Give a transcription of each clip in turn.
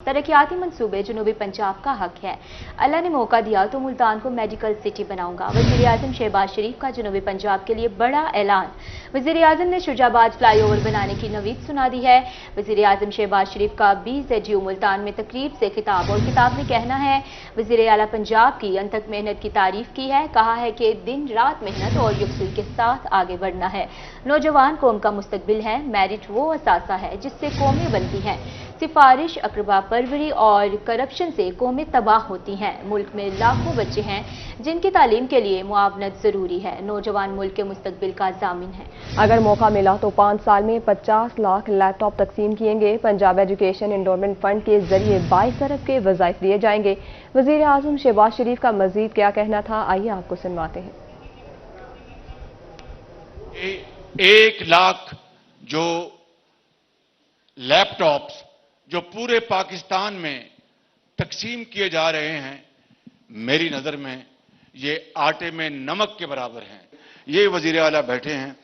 तरक्याती मंसूबे जनूबी पंजाब का हक है। अल्लाह ने मौका दिया तो मुल्तान को मेडिकल सिटी बनाऊंगा। वज़ीर आज़म शहबाज शरीफ का जनूबी पंजाब के लिए बड़ा ऐलान। वज़ीर आज़म ने शुजाबाद फ्लाईओवर बनाने की नवीद सुना दी है। वज़ीर आज़म शहबाज शरीफ का BZU मुल्तान में तकरीब से खिताब, और खिताब में कहना है, वज़ीर आला पंजाब की अनथक मेहनत की तारीफ की है। कहा है कि दिन रात मेहनत और यकसूई के साथ आगे बढ़ना है। नौजवान कौम का मुस्तकबिल है। मेरिट वो असासा है जिससे कौमें बनती हैं। सिफारिश, अकरबा परवरी और करप्शन से कौमें तबाह होती हैं। मुल्क में लाखों बच्चे हैं जिनकी तालीम के लिए मुआवनत जरूरी है। नौजवान मुल्क के मुस्तकबिल का जामिन है। अगर मौका मिला तो 5 साल में 50 लाख लैपटॉप तकसीम किएंगे। पंजाब एजुकेशन एंडोमेंट फंड के जरिए 22 अरब के वज़ाइफ दिए जाएंगे। वज़ीर आज़म शहबाज शरीफ का मजीद क्या कहना था, आइए आपको सुनवाते हैं। 1 लाख जो लैपटॉप्स जो पूरे पाकिस्तान में तकसीम किए जा रहे हैं, मेरी नज़र में ये आटे में नमक के बराबर हैं। ये वज़ीर आला बैठे हैं,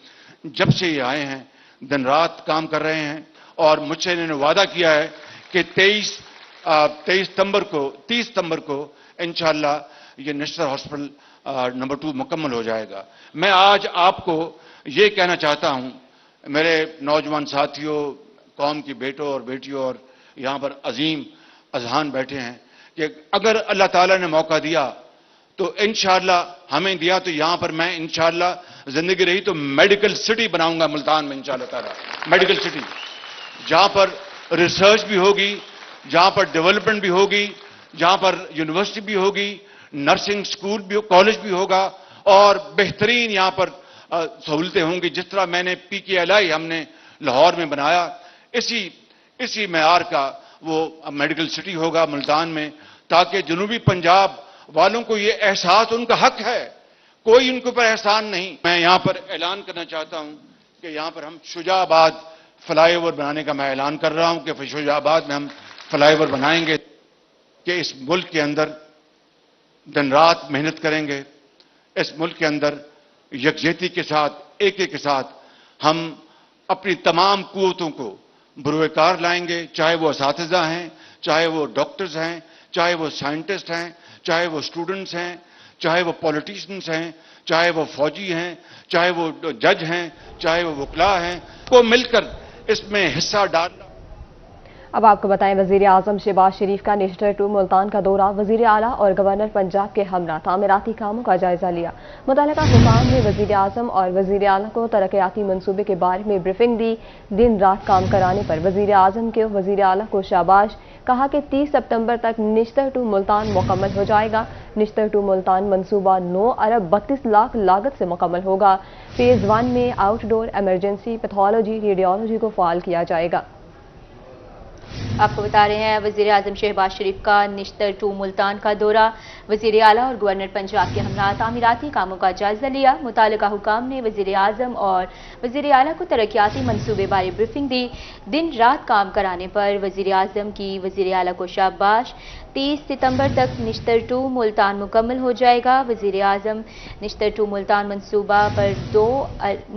जब से ये आए हैं दिन रात काम कर रहे हैं, और मुझसे इन्होंने वादा किया है कि 30 सितंबर को इंशाअल्लाह ये नेशनल हॉस्पिटल नंबर 2 मुकम्मल हो जाएगा। मैं आज आपको ये कहना चाहता हूं, मेरे नौजवान साथियों, कौम की बेटों और बेटियों, और यहां पर अजीम अजहान बैठे हैं, कि अगर अल्लाह ताला ने मौका दिया तो इंशाअल्लाह हमें दिया तो यहां पर मैं इंशाअल्लाह जिंदगी रही तो मेडिकल सिटी बनाऊंगा मुल्तान में इंशाअल्लाह ताला। मेडिकल सिटी जहां पर रिसर्च भी होगी, जहां पर डेवलपमेंट भी होगी, जहां पर यूनिवर्सिटी भी होगी, नर्सिंग स्कूल भी, कॉलेज भी होगा, और बेहतरीन यहां पर सहूलतें होंगी। जिस तरह मैंने PKLI हमने लाहौर में बनाया, इसी मेयार का वो मेडिकल सिटी होगा मुल्तान में, ताकि जनूबी पंजाब वालों को ये एहसास, उनका हक है, कोई उनके ऊपर एहसान नहीं। मैं यहां पर ऐलान करना चाहता हूं कि यहां पर हम शुजाबाद फ्लाईओवर बनाने का मैं ऐलान कर रहा हूं कि शुजाबाद में हम फ्लाईओवर बनाएंगे, कि इस मुल्क के अंदर दिन रात मेहनत करेंगे, इस मुल्क के अंदर यकजहती के साथ, एक के साथ हम अपनी तमाम कुव्वतों को बुरुएकार लाएंगे, चाहे वो असातिज़ा हैं, चाहे वो डॉक्टर्स हैं, चाहे वो साइंटिस्ट हैं, चाहे वो स्टूडेंट्स हैं, चाहे वो पॉलिटिशियंस हैं, चाहे वो फौजी हैं, चाहे वो जज हैं, चाहे वो वकला हैं, को मिलकर इसमें हिस्सा डालना। अब आपको बताएं, वज़ीर आज़म शहबाज शरीफ का नेशनल 2 मुल्तान का दौरा। वज़ीर आला और गवर्नर पंजाब के हमरा तामीराती कामों का जायजा लिया। मुतल्लिका हुकाम ने वज़ीर आज़म और वज़ीर आला को तरक्याती मंसूबे के बारे में ब्रीफिंग दी। दिन रात काम कराने पर वज़ीर आज़म के वज़ीर आला को शाबाश। कहा कि 30 सितंबर तक नेशनल 2 मुल्तान मुकम्मल हो जाएगा। नेशनल 2 मुल्तान मंसूबा 9 अरब 32 लाख लागत से मुकम्मल होगा। फेज़ 1 में आउटडोर इमरजेंसी, पैथोलॉजी, रेडियोलॉजी को फ़ाल किया जाएगा। आपको बता रहे हैं, वज़ीर आज़म शहबाज शरीफ का नेशनल 2 मुल्तान का दौरा। वज़ीर आला और गवर्नर पंजाब के हमरा तामीराती कामों का जायजा लिया। मुतालिका हुकाम ने वज़ीर आज़म और वज़ीर आला को तरक्याती मंसूबे बारे ब्रीफिंग दी। दिन रात काम कराने पर वज़ीर आज़म की वज़ीर आला को शाबाश। 30 सितंबर तक नेशनल 2 मुल्तान मुकम्मल हो जाएगा। वज़ीर आज़म नेशनल 2 मुल्तान मंसूबा पर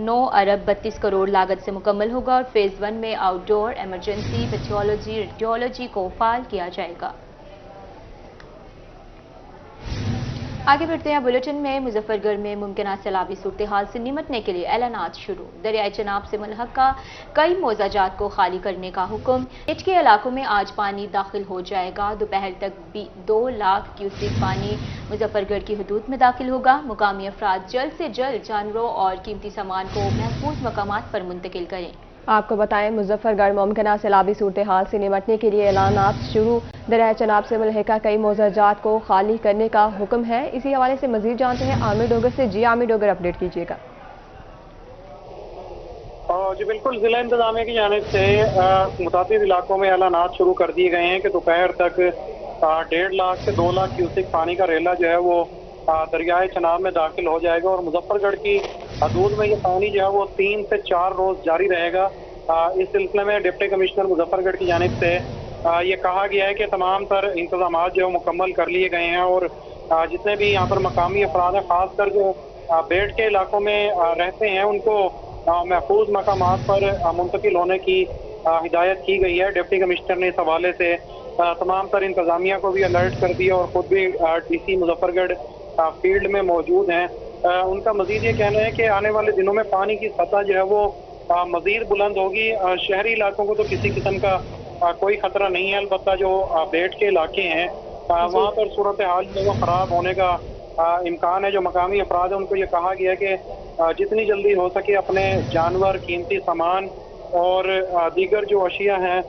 9 अरब 32 करोड़ लागत से मुकम्मल होगा, और फेज़ 1 में आउटडोर इमरजेंसी, पैथोलॉजी, रेडियोलॉजी को फ़ाल किया जाएगा। आगे बढ़ते हैं बुलेटिन में। मुजफ्फरगढ़ में मुमकिन सैलाबी सूरत हाल से निमटने के लिए ऐलानात शुरू। दरियाए चनाब से मुल्हका कई मौजाजात को खाली करने का हुक्म। एच के इलाकों में आज पानी दाखिल हो जाएगा। दोपहर तक 2 लाख क्यूसेक पानी मुजफ्फरगढ़ की हदूद में दाखिल होगा। मुकामी अफराद जल्द से जल्द जानवरों और कीमती सामान को महफूज मकामात पर मुंतकिल करें। आपको बताएं, मुजफ्फरगढ़ मुमकिन सैलाबी सूरत हाल से निमटने के लिए ऐलानात शुरू। दरियाए चनाब से मुल्हिका कई मौजाजात को खाली करने का हुक्म है। इसी हवाले से मजीद जानते हैं आमिर डोगर से। जी आमिर डोगर, अपडेट कीजिएगा। जी बिल्कुल, जिला इंतजामिया की जानिब से मुताबिक इलाकों में ऐलानात शुरू कर दिए गए हैं कि दोपहर तक 1.5 लाख से 2 लाख क्यूसेक पानी का रेला जो है वो दरियाए चनाब में दाखिल हो जाएगा, और मुजफ्फरगढ़ की हदूद में ये पानी जो है वो 3 से 4 रोज जारी रहेगा। इस सिलसिले में डिप्टी कमिश्नर मुजफ्फरगढ़ की जानिब से ये कहा गया है कि तमाम तर इंतजाम जो है मुकम्मल कर लिए गए हैं, और जितने भी यहाँ पर मकामी अफराद हैं, खासकर जो बेड़ के इलाकों में रहते हैं, उनको महफूज मकामात पर मुंतकिल होने की हिदायत की गई है। डिप्टी कमिश्नर ने इस हवाले से तमाम तर इंतजामिया को भी अलर्ट कर दिया और ख़ुद भी DC मुजफ्फरगढ़ फील्ड में मौजूद हैं। उनका मजीद ये कहना है कि आने वाले दिनों में पानी की सतह जो है वो मजीद बुलंद होगी। शहरी इलाकों को तो किसी किस्म का कोई खतरा नहीं है, अलबत्ता जो बेट के इलाके हैं वहाँ पर सूरत हाल जो वो ख़राब होने का इम्कान है। जो मकामी अफराद है उनको ये कहा गया है कि जितनी जल्दी हो सके अपने जानवर, कीमती सामान और दीगर जो अशिया हैं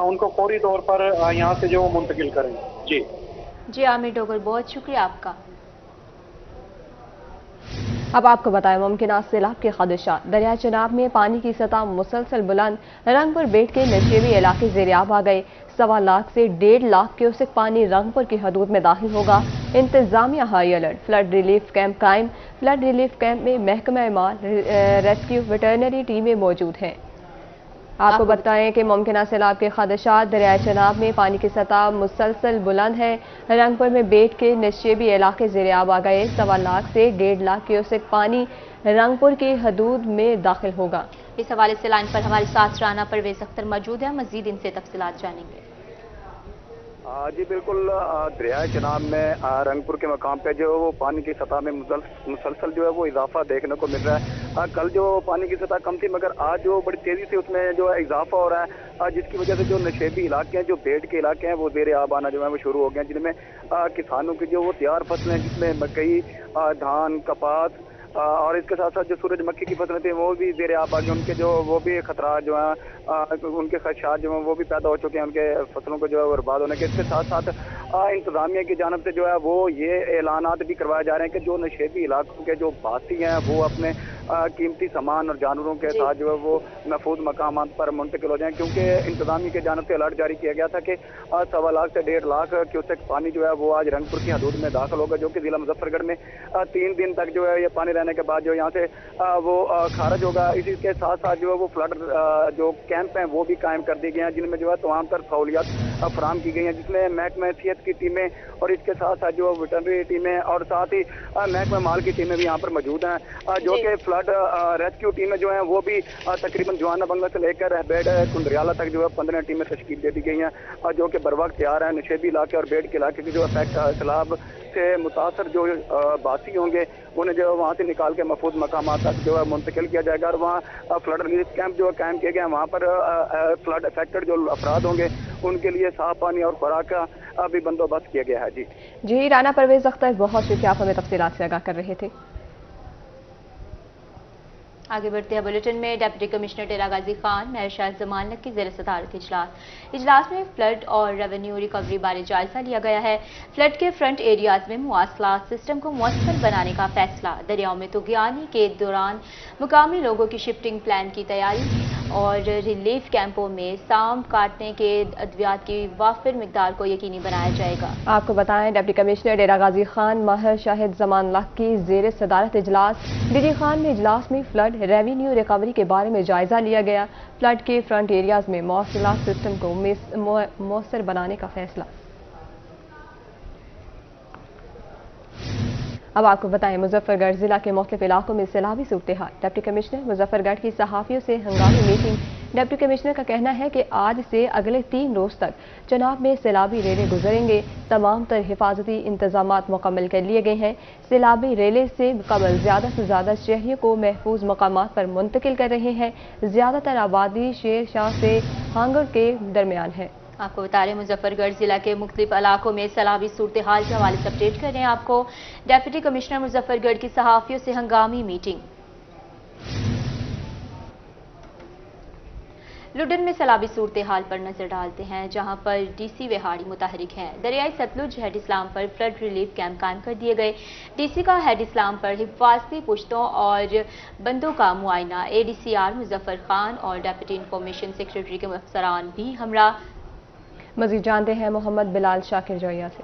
उनको फौरी तौर पर यहाँ से जो मुंतकिल करें। जी आमिर डोगर, बहुत शुक्रिया आपका। अब आपको बताएं मुमकिन सैलाब के खदशात। दरिया चनाब में पानी की सतह मुसलसल बुलंद, रंगपुर बेट के नशेबी इलाके ज़ेरियाब आ गए। 1.25 लाख से 1.5 लाख क्यूसेक पानी रंगपुर की हदूद में दाखिल होगा। इंतजामिया high alert, flood relief camp कायम। फ्लड रिलीफ कैंप में महकमा माल, रेस्क्यू, वेटरनरी टीमें मौजूद हैं। आपको बताएं कि मुमकिन सैलाब के खदशात। दरिया चनाब में पानी की सतह मुसलसल बुलंद है। रंगपुर में बेट के नशेबी इलाके ज़ेरियाब आ गए। 1.25 लाख से 1.5 लाख क्यूसेक पानी रंगपुर की हदूद में दाखिल होगा। इस हवाले से लाइन पर हमारे साथ राना परवेज अख्तर मौजूद है, मजीद इनसे तफसीलात जानेंगे। जी बिल्कुल, दरिया चनाब में रंगपुर के मकाम पे जो वो पानी की सतह में मुसलसल जो है वो इजाफा देखने को मिल रहा है। कल जो पानी की सतह कम थी मगर आज जो बड़ी तेजी से उसमें जो है इजाफा हो रहा है, जिसकी वजह से जो नशेबी इलाके हैं, जो बेट के इलाके हैं वो ज़ेर आब आना जो है वो शुरू हो गए हैं, जिनमें किसानों की जो वो तैयार फसलें हैं जिसमें मकई, धान, कपास और इसके साथ साथ जो सूरजमुखी की फसलें थी वो भी ज़ेर आब आ गई। उनके जो वो भी खतरा जो है उनके खदशात जो हैं वो भी पैदा हो चुके हैं, उनके फसलों को जो है बर्बाद होने के। इसके साथ साथ इंतजामिया की जानब से जो है वो ये ऐलानात भी करवाए जा रहे हैं कि जो नशेबी इलाकों के जो बासी हैं वो अपने कीमती सामान और जानवरों के साथ जो है वो महफूज मकाम पर मुंतकिल हो जाएं, क्योंकि इंतजामिया की जानब से अलर्ट जारी किया गया था कि 1.25 लाख से 1.5 लाख क्यूसेक पानी जो है वो आज रंगपुर की हदूद में दाखिल होगा, जो कि जिला मुजफ्फरगढ़ में 3 दिन तक जो है ये पानी रहने के बाद जो यहाँ से वो खारिज होगा। इसी के साथ साथ जो है वो फ्लड जो कैंप हैं वो भी कायम कर दिए गए हैं, जिनमें जो है तमाम तर सहूलियात फराहम की गई हैं, जिसमें महकमा सेहत की टीमें और इसके साथ साथ जो वेटरनरी टीमें और साथ ही महकमा माल की टीमें भी यहाँ पर मौजूद हैं, जो कि फ्लड रेस्क्यू टीमें जो हैं वो भी तकरीबन जवाना बंगला से लेकर बेड कुंदरियाला तक जो है 15 टीमें तश्कील दे दी गई हैं, जो कि बर वक्त तैयार हैं। नशेबी इलाके और बेड के इलाके की जो सैलाब से मुतासर जो बासी होंगे उन्हें जो है वहाँ से निकाल के महफूज मकाम तक जो है मुंतकिल किया जाएगा और वहाँ फ्लड रिलीफ कैंप जो है कायम किए गए हैं। वहाँ पर फ्लड अफेक्टेड जो अफराद होंगे उनके लिए साफ पानी और खुराक का भी बंदोबस्त किया गया है। जी राना परवेज अख्तर, बहुत शुक्रिया, आप हमें तफसीलात से आगाह कर रहे थे। आगे बढ़ते हैं बुलेटिन में। डिप्टी कमिश्नर डेरा गाजी खान मेयर शाह जमानत की ज़ेर सदारत इजलास में फ्लड और रेवेन्यू रिकवरी बारे जायजा लिया गया है। फ्लड के फ्रंट एरियाज में मुआसलात सिस्टम को मुअस्सर बनाने का फैसला, दरियाओं में तुगयानी के दौरान मुकामी लोगों की शिफ्टिंग प्लान की तैयारी और रिलीफ कैंपों में सांप काटने के अद्वियात की वाफिर मिकदार को यकीनी बनाया जाएगा। आपको बताएं डिप्टी कमिश्नर डेरा गाजी खान मेयर शाह जमानत की ज़ेर सदारत इजलास डीडी खान में इजलास में फ्लड रेवेन्यू रिकवरी के बारे में जायजा लिया गया। फ्लड के फ्रंट एरियाज में मौसलात सिस्टम को मौसर बनाने का फैसला। अब आपको बताएं मुजफ्फरगढ़ जिला के मुख्तलिफ इलाकों में सैलाबी सूरत हाल। डिप्टी कमिश्नर मुजफ्फरगढ़ की सहाफियों से हंगामी मीटिंग। डिप्टी कमिश्नर का कहना है कि आज से अगले 3 रोज तक चनाब में सैलाबी रेले गुजरेंगे। तमाम तर हिफाजती इंतजामात मुकम्मल कर लिए गए हैं। सैलाबी रेले से कबल ज़्यादा से ज़्यादा शहरियों को महफूज मकामात पर मुंतकिल कर रहे हैं। ज़्यादातर आबादी शेर शाह से हांगड़ के दरमियान है। आपको बता रहे मुजफ्फरगढ़ जिला के मुख्तलिफ इलाकों में सैलाबी सूरत हाल के हवाले से अपडेट कर रहे हैं आपको। डिप्टी कमिश्नर मुजफ्फरगढ़ की सहाफियों से हंगामी मीटिंग। लुडन में सैलाबी सूरत हाल पर नजर डालते हैं, जहां पर DC विहाड़ी मुतहरिक हैं। दरियाई सतलुज हेड इस्लाम पर फ्लड रिलीफ कैंप कायम कर दिए गए। DC का हेड इस्लाम पर हिफाजती पुश्तों और बंदों का मुआयना। ADCR मुजफ्फर खान और डिप्टी इंफॉर्मेशन सेक्रेटरी के अफसरान भी हमरा। मजीद जानते हैं मोहम्मद बिलाल शाकिर जोया से।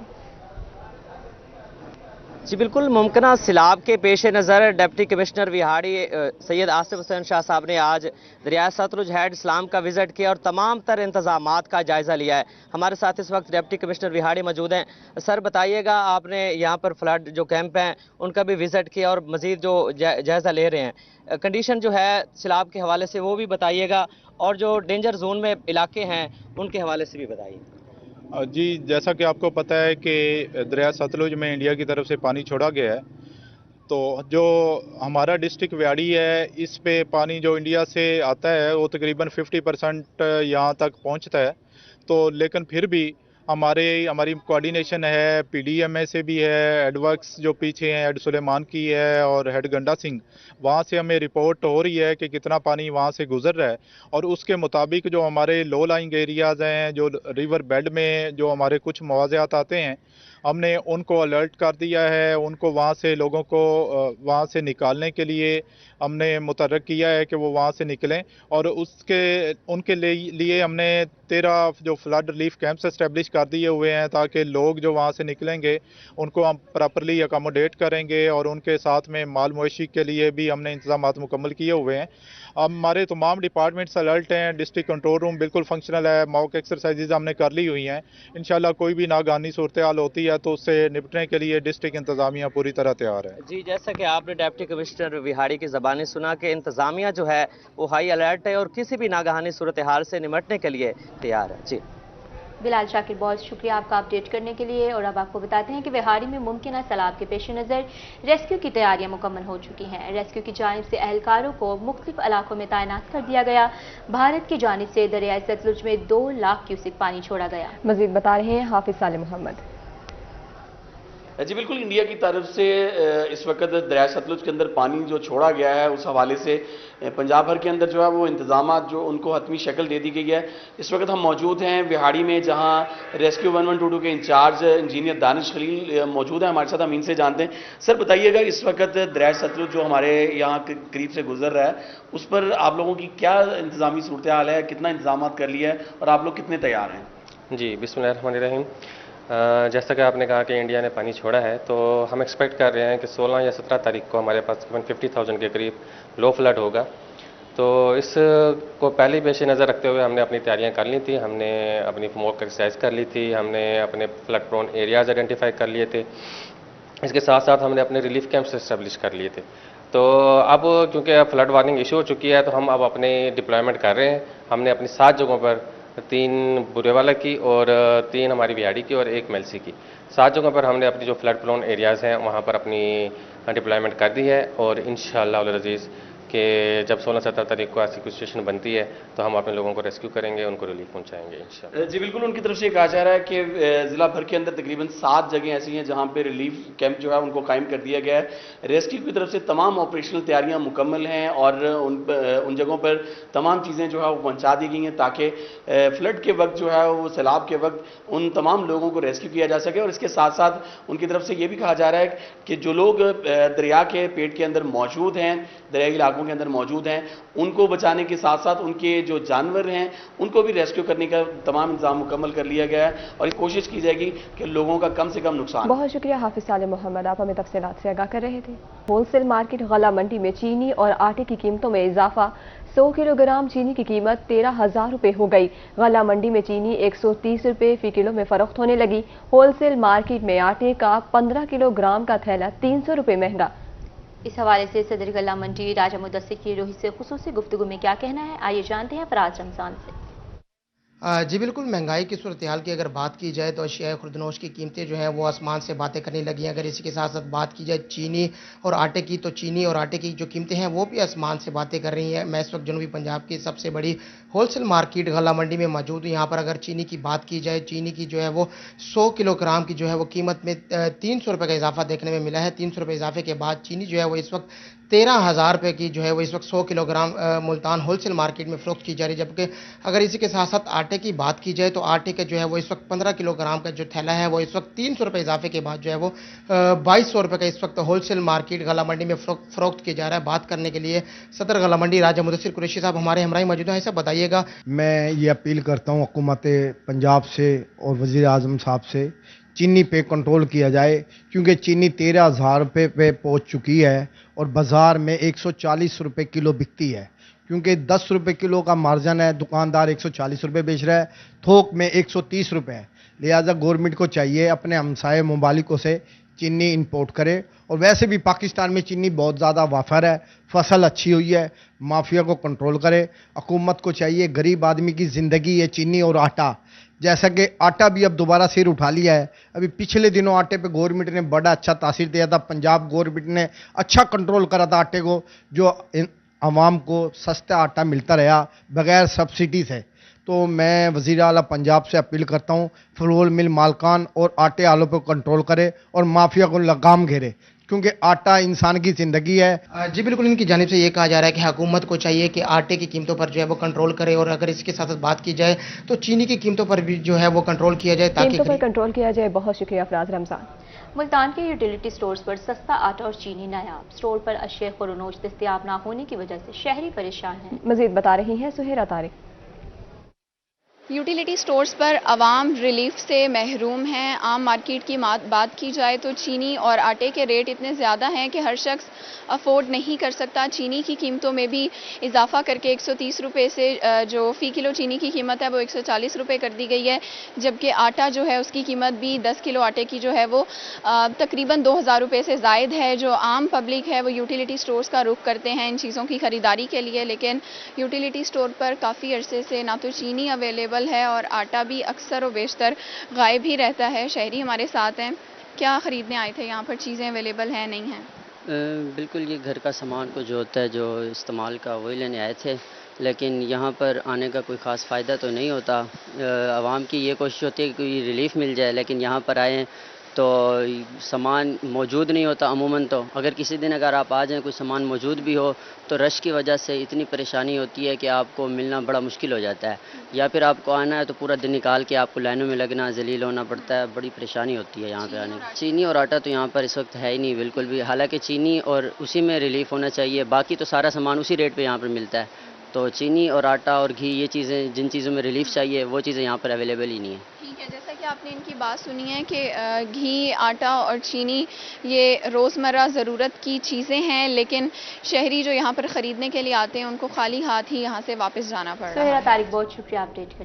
जी बिल्कुल, मुमकिन सैलाब के पेश नज़र डिप्टी कमिश्नर विहाड़ी सैयद आसिफ हुसैन शाह साहब ने आज दरिया सतलुज हेड इस्लाम का विजिट किया और तमाम तर इंतजामात का जायज़ा लिया है। हमारे साथ इस वक्त डिप्टी कमिश्नर विहाड़ी मौजूद हैं। सर बताइएगा, आपने यहाँ पर फ्लड जो कैंप हैं उनका भी विजिट किया और मजीद जो जायज़ा ले रहे हैं, कंडीशन जो है सैलाब के हवाले से वो भी बताइएगा और जो डेंजर जोन में इलाके हैं उनके हवाले से भी बताइए। جی جیسا کہ آپ کو پتہ ہے کہ دریا ستلج میں انڈیا کی طرف سے پانی چھوڑا گیا ہے، تو جو ہمارا ڈسٹرکٹ ویاڑی ہے اس پہ پانی جو انڈیا سے آتا ہے وہ تقریباً 50% یہاں تک پہنچتا ہے، تو لیکن پھر بھی ہماری کوارڈینیشن ہے پی ڈی ایم اے سے بھی ہے، ہیڈ ورکس جو پیچھے ہیں ہیڈ سلیمان کی ہے اور ہیڈ گنڈا سنگھ، وہاں سے ہمیں رپورٹ ہو رہی ہے کہ کتنا پانی وہاں سے گزر رہا ہے، اور اس کے مطابق جو ہمارے لو لائنگ ایریاز ہیں، جو ریور بیڈ میں جو ہمارے کچھ مواضعات آتے ہیں، ہم نے ان کو الرٹ کر دیا ہے، ان کو وہاں سے لوگوں کو وہاں سے نکالنے کے لیے ہم نے متحرک کیا ہے کہ وہ وہاں سے نکلیں، اور ان کے لیے ہم نے 13 جو فلڈ ریلیف کیمپس اسٹیبلش کر دیے ہوئے ہیں، تاکہ لوگ جو وہاں سے نکلیں گے ان کو ہم پراپرلی اکاموڈیٹ کریں گے، اور ان کے ساتھ میں مال مویشی کے لیے بھی ہم نے انتظامات مکمل کیے ہوئے ہیں۔ اب ہمارے تمام ڈپارٹمنٹس الرٹ ہیں، ڈسٹرکٹ کنٹرول روم بالکل فنکشنل ہے، موک ایکسرسائزز ہم نے کر لی ہوئی ہیں، انشاءاللہ کوئی بھی ناگہانی صورتحال ہوتی ہے تو اس سے نپٹنے کے لیے ڈسٹرکٹ انتظامیہ پوری طرح تیار ہے۔ جی جیسا کہ آپ نے ڈپٹی کمشنر وہاڑی کی زبانیں سنا کہ انتظامیہ جو ہے وہ ہائی الرٹ ہے اور کسی بھی ناگہانی صورتحال سے نمٹنے کے لیے تیار ہے۔ جی بلال شاکر، بہت شکریہ آپ کا اپڈیٹ کرنے کے لیے، اور اب آپ کو بتاتے ہیں کہ وہاڑی میں ممکنہ سیلاب کے پیش نظر ریسکیو کی تیاریاں مکمل ہو چکی ہیں۔ ریسکیو کی جانب سے اہلکاروں کو مختلف علاقوں میں تعینات کر دیا گیا۔ بھارت کی جانب سے دریائے ستلج میں 2 لاکھ کیوسک پانی چھوڑا گیا۔ مزید بتا رہے ہیں حافظ سالم محمد۔ جی بالکل، انڈیا کی طرف سے اس وقت دریائے ستلج کے اندر پانی جو چھوڑا گیا ہے اس حوالے سے پنجاب بھر کے اندر جو ہے وہ انتظامات جو ان کو حتمی شکل دے دی گئی ہے۔ اس وقت ہم موجود ہیں وہاڑی میں، جہاں ریسکیو 1122 کے انچارج انجینئر دانش خلیل موجود ہیں ہمارے ساتھ، ہم ان سے جانتے ہیں۔ سر بتائیے گا اس وقت دریائے ستلج جو ہمارے یہاں قریب سے گزر رہا ہے اس پر آپ لوگوں کی کیا انتظامی صورتحال ہے، کتنا انتظامات کر لیا ہے اور آپ لوگ کتنے تیار ہیں؟ جی بسم اللہ الرحمن الرحیم۔ جیسا کہ آپ نے کہا کہ انڈیا نے پانی چھوڑا ہے، تو ہم ایکسپیکٹ کر رہے ہیں کہ 16 یا 17 تاریخ کو ہمارے پاس تقریباً 50,000 کے قریب لو فلڈ ہوگا۔ تو اس کو پہلے پیش نظر رکھتے ہوئے ہم نے اپنی تیاریاں کر لی تھیں، ہم نے اپنی موک ایکسرسائز کر لی تھی، ہم نے اپنے فلڈ پرون ایریاز آئیڈینٹیفائی کر لیے تھے، اس کے ساتھ ساتھ ہم نے اپنے ریلیف کیمپس اسٹیبلش کر لیے تھے۔ تو اب کیونکہ فلڈ وارننگ ایشو ہو چکی ہے تو ہم اب اپنے ڈپلائمنٹ کر رہے ہیں۔ ہم نے اپنی 7 جگہوں پر 3 برے والا کی اور 3 ہماری وہاڑی کی اور 1 میلسی کی 7 جگہوں پر ہم نے اپنی جو فلڈ پرون ایریاز ہیں وہاں پر اپنی ڈپلائمنٹ کر دی ہے، اور انشاءاللہ العزیز کہ جب 16-17 تاریخ کو ایسی کوئی سچویشن بنتی ہے تو ہم اپنے لوگوں کو ریسکیو کریں گے، ان کو ریلیف پہنچائیں گے انشاءاللہ۔ جی بالکل، ان کی طرف سے کہا جا رہا ہے کہ ضلع بھر کے اندر تقریباً 7 جگہیں ایسی ہیں جہاں پہ ریلیف کیمپ جو ہے ان کو قائم کر دیا گیا ہے۔ ریسکیو کی طرف سے تمام آپریشنل تیاریاں مکمل ہیں اور ان جگہوں پر تمام چیزیں جو ہے وہ پہنچا دی گئی ہیں تاکہ فلڈ کے وقت جو ہے وہ سیلاب کے وقت ان تمام لوگوں کو ریسکیو کیا جا سکے۔ اور اس کے ساتھ ساتھ ان کی طرف سے یہ بھی کہا جا رہا ہے کہ جو لوگ دریا کے پیٹ کے اندر موجود ہیں، دریائی علاقوں کے اندر موجود ہیں، ان کو بچانے کے ساتھ ساتھ ان کے جو جانور ہیں ان کو بھی ریسکیو کرنے کا تمام انتظام مکمل کر لیا گیا ہے، اور کوشش کی جائے گی کہ لوگوں کا کم سے کم نقصان۔ بہت شکریہ حافظ سالم محمد، آپ ہمیں تفصیلات سے آگاہ کر رہے تھے۔ ہول سیل مارکیٹ غلہ منڈی میں چینی اور آٹے کی قیمتوں میں اضافہ، 100 کلو گرام چینی کی قیمت 13,000 روپے ہو گئی۔ غلہ منڈی میں چینی 130 روپے فی کلو میں فروخت ہونے لگی۔ ہول سیل مارکیٹ میں آٹے کا 15 کلو گرام کا تھیلا 300 روپے مہنگا۔ اس حوالے سے صدر غلہ منڈی راجہ مدثر کی روحی سے خصوصی گفتگو میں کیا کہنا ہے، آئیے جانتے ہیں فراز رمضان سے۔ جی بالکل، مہنگائی کی صورتحال کی اگر بات کی جائے تو اشیاء خوردنوش کی قیمتیں جو ہیں وہ آسمان سے باتیں کرنے لگی ہیں۔ اگر اسی کے ساتھ ساتھ بات کی جائے چینی اور آٹے کی، تو چینی اور آٹے کی جو قیمتیں ہیں وہ بھی آسمان سے باتیں کر رہی ہیں۔ میں اس وقت جنوبی پنجاب کی سب سے بڑی ہول سیل مارکیٹ غلہ منڈی میں موجود ہوں۔ یہاں پر اگر چینی کی بات کی جائے، چینی کی جو ہے وہ 100 کلو گرام کی جو ہے وہ قیمت میں 300 روپے کا اضافہ دیکھنے میں ملا ہے۔ 300 روپے اضافے کے بعد چینی جو ہے وہ اس وقت 13,000 روپے کی جو ہے وہ اس وقت 100 kilogram Multan wholesale market میں فروخت کی جا رہی ہے۔ جبکہ اگر اسی کے ساتھ ساتھ آٹے کی بات کی جائے تو آٹے کا جو ہے وہ اس وقت 15 کلو گرام کا جو تھیلا ہے وہ اس وقت 300 روپے اضافے کے بعد جو ہے وہ 2200 روپے کا اس وقت ہول سیل مارکیٹ غلہ منڈی میں فروخت کیا جا رہا ہے۔ بات کرنے کے لیے صدر غلہ منڈی راجہ مدثر قریشی صاحب ہمارے ہمراہ موجود ہیں۔ ایسا بتائیے گا۔ میں یہ اپیل کرتا ہوں حکومت پنجاب سے اور وزیر اعظم صاحب سے، چینی پہ کنٹرول کیا جائے، کیونکہ چینی 13,000 روپے پہ پہنچ چکی ہے اور بازار میں 140 روپے کلو بکتی ہے، کیونکہ 10 روپے کلو کا مارجن ہے، دکاندار 140 روپے بیچ رہا ہے، تھوک میں 130 روپے ہے۔ لہٰذا گورنمنٹ کو چاہیے اپنے ہمسائے ممالکوں سے چینی امپورٹ کرے، اور ویسے بھی پاکستان میں چینی بہت زیادہ وافر ہے، فصل اچھی ہوئی ہے، مافیا کو کنٹرول کرے۔ حکومت کو چاہیے، غریب آدمی کی زندگی ہے چینی اور آٹا، जैसा कि आटा भी अब दोबारा सिर उठा लिया है। अभी पिछले दिनों आटे पे गवर्नमेंट ने बड़ा अच्छा तासीर दिया था, पंजाब गवर्नमेंट ने अच्छा कंट्रोल करा था आटे को, जो आवाम को सस्ता आटा मिलता रहा बगैर सब्सिडी से। तो मैं वज़ीर आला पंजाब से अपील करता हूँ फ्लोर मिल मालकान और आटे आलों पर कंट्रोल करे और माफिया को लगाम घेरे, क्योंकि आटा इंसान की ज़िंदगी है। जी बिल्कुल, इनकी जानिब से ये कहा जा रहा है कि हुकूमत को चाहिए कि आटे की कीमतों पर जो है वो कंट्रोल करे, और अगर इसके साथ बात की जाए तो चीनी की कीमतों पर भी जो है वो कंट्रोल किया जाए, ताकि कीमतों पर कंट्रोल किया जाए। बहुत शुक्रिया फराज रमजान। मुल्तान के यूटिलिटी स्टोर्स पर सस्ता आटा और चीनी नायाब। स्टोर पर अशिया खुरनोश दस्तयाब न होने की वजह से शहरी परेशान हैं। मजीद बता रही हैं सुहेरा तारिक। यूटिलिटी स्टोर्स पर आवाम रिलीफ से महरूम हैं। आम मार्केट की बात की जाए तो चीनी और आटे के रेट इतने ज़्यादा हैं कि हर शख्स अफोर्ड नहीं कर सकता। चीनी की कीमतों में भी इजाफा करके 130 रुपये से जो फ़ी किलो चीनी की कीमत है वो 140 रुपये कर दी गई है, जबकि आटा जो है उसकी कीमत भी 10 किलो आटे की जो है वो तकरीबन 2000 रुपये से ज़ायद है। जो आम पब्लिक है वो यूटिलिटी स्टोर्स का रुख करते हैं इन चीज़ों की ख़रीदारी के लिए, लेकिन यूटिलिटी स्टोर पर काफ़ी अरसे से ना तो चीनी अवेलेबल है और आटा भी अक्सर और बेशतर गायब ही रहता है। शहरी हमारे साथ हैं, क्या ख़रीदने आए थे यहाँ पर? चीज़ें अवेलेबल हैं नहीं हैं? बिल्कुल, ये घर का सामान को जो होता है जो इस्तेमाल का वही लेने आए थे, लेकिन यहाँ पर आने का कोई ख़ास फ़ायदा तो नहीं होता। आवाम की ये कोशिश होती है कि कोई रिलीफ़ मिल जाए, लेकिन यहाँ पर आए तो सामान मौजूद नहीं होता अमूमन। तो अगर किसी दिन अगर आप आ जाएं कोई सामान मौजूद भी हो तो रश की वजह से इतनी परेशानी होती है कि आपको मिलना बड़ा मुश्किल हो जाता है, या फिर आपको आना है तो पूरा दिन निकाल के आपको लाइनों में लगना, जलील होना पड़ता है, बड़ी परेशानी होती है यहाँ पे आने। चीनी और आटा तो यहाँ पर इस वक्त है ही नहीं बिल्कुल भी, हालांकि चीनी और उसी में रिलीफ होना चाहिए, बाकी तो सारा सामान उसी रेट पर यहाँ पर मिलता है। तो चीनी और आटा और घी, ये चीज़ें जिन चीज़ों में रिलीफ चाहिए वो चीज़ें यहाँ पर अवेलेबल ही नहीं है। ठीक है, जैसा कि आपने इनकी बात सुनी है कि घी, आटा और चीनी ये रोज़मर्रा ज़रूरत की चीज़ें हैं, लेकिन शहरी जो यहाँ पर ख़रीदने के लिए आते हैं उनको खाली हाथ ही यहाँ से वापस जाना पड़ रहा है। सुहेरा तारिक, बहुत शुक्रिया अपडेट करने के लिए।